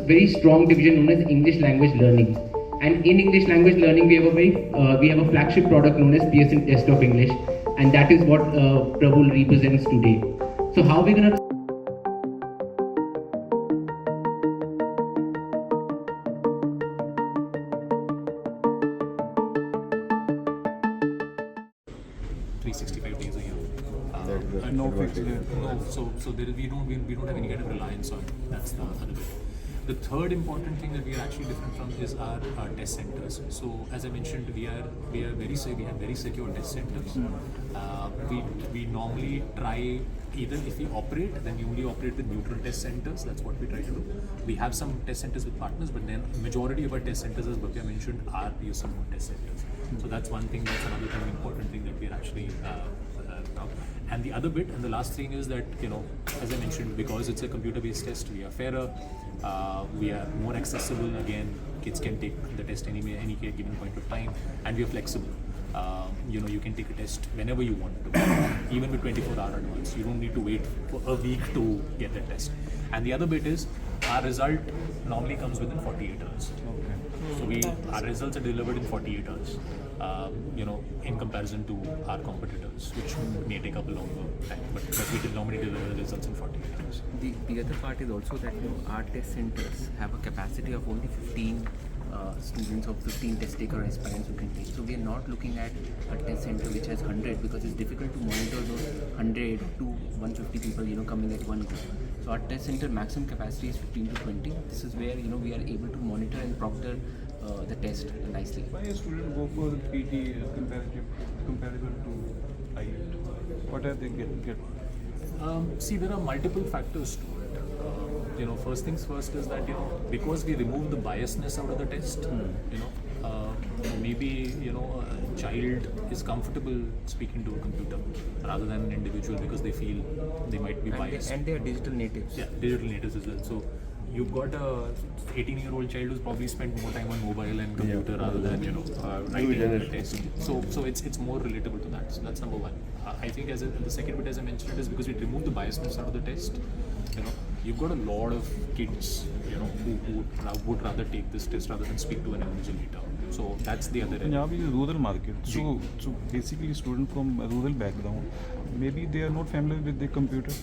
very strong division known as English language learning. And in English language learning, we have a flagship product known as Pearson Test of English, and that is what Prabhu represents today. So how are we gonna? 365 days a year. No fixed no, so there is, we don't have any kind of reliance on it. That's the other bit. The third important thing that we are actually different from is our test centers. So as I mentioned, we have very secure test centers. We normally try, either if we operate, then we only operate with neutral test centers. That's what we try to do. We have some test centers with partners, but then majority of our test centers, as Bhavya mentioned, are Pearson test centers. So that's one thing. That's another thing, important thing that we are actually. And the other bit, and the last thing is that, as I mentioned, because it's a computer-based test, we are fairer, we are more accessible. Again, kids can take the test any given point of time, and we are flexible. You can take a test whenever you want to, even with 24-hour advance. You don't need to wait for a week to get the test. And the other bit is, our result normally comes within 48 hours. Okay. So our results are delivered in 48 hours. In comparison to our competitors, which may take up a longer time, but we normally deliver the results in 48 hours. The other part is also that our test centers have a capacity of only 15 students or 15 test taker aspirants who can take. So we are not looking at a test center which has 100, because it's difficult to monitor those 100 to 150 people coming at one go. So our test center maximum capacity is 15 to 20. This is where we are able to monitor and proctor the test nicely. Why a student go for the PTE comparable to IELTs? What are they get? See, there are multiple factors to it. First things first is that because we remove the biasness out of the test, maybe a child is comfortable speaking to a computer rather than an individual, because they feel they might be biased. And they are digital natives. Yeah, digital natives as well. So you've got a 18-year-old child who's probably spent more time on mobile and computer rather than writing the test. So it's more relatable to that. So that's number one. I think the second bit, as I mentioned, is because we remove the biasness out of the test. You've got a lot of kids who would rather take this test rather than speak to an invigilator. So that's the other. Punjab is a rural market, so basically student from a rural background, maybe they are not familiar with the computer.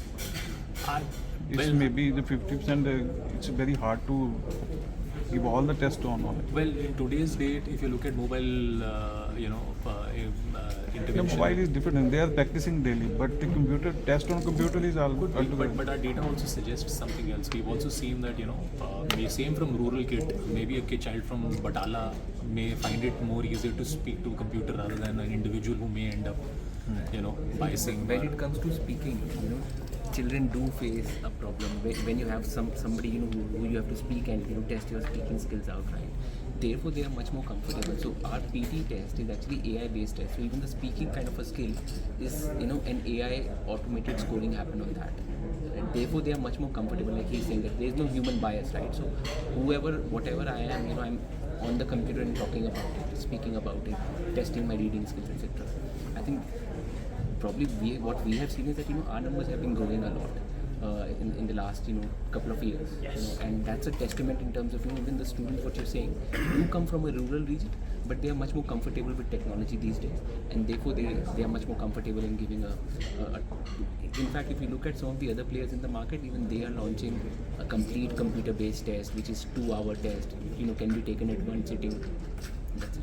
Maybe the 50%. It's very hard to give all the tests on it. Well, in today's date, if you look at mobile, intervention. The mobile is different, and they are practicing daily. But the computer test on computer is all good. But our data also suggests something else. We've also seen that same from rural kid, maybe a child from Batala may find it more easier to speak to a computer rather than an individual who may end up, biasing. When it comes to speaking, children do face a problem when you have somebody who you have to speak and test your speaking skills out, right? Therefore, they are much more comfortable. So our PT test is actually AI based test. So even the speaking kind of a skill is an AI automated scoring happen on that. And therefore, they are much more comfortable. Like he's saying that there is no human bias, right? So whatever I am, I'm on the computer and talking about it, speaking about it, testing my reading skills, etc. I think probably what we have seen is that our numbers have been growing a lot in the last couple of years. Yes. And that's a testament in terms of even the students, what you're saying, do come from a rural region, but they are much more comfortable with technology these days, and therefore they are much more comfortable in giving in fact, if you look at some of the other players in the market, even they are launching a complete computer-based test, which is 2-hour test, can be taken at one sitting. That's it.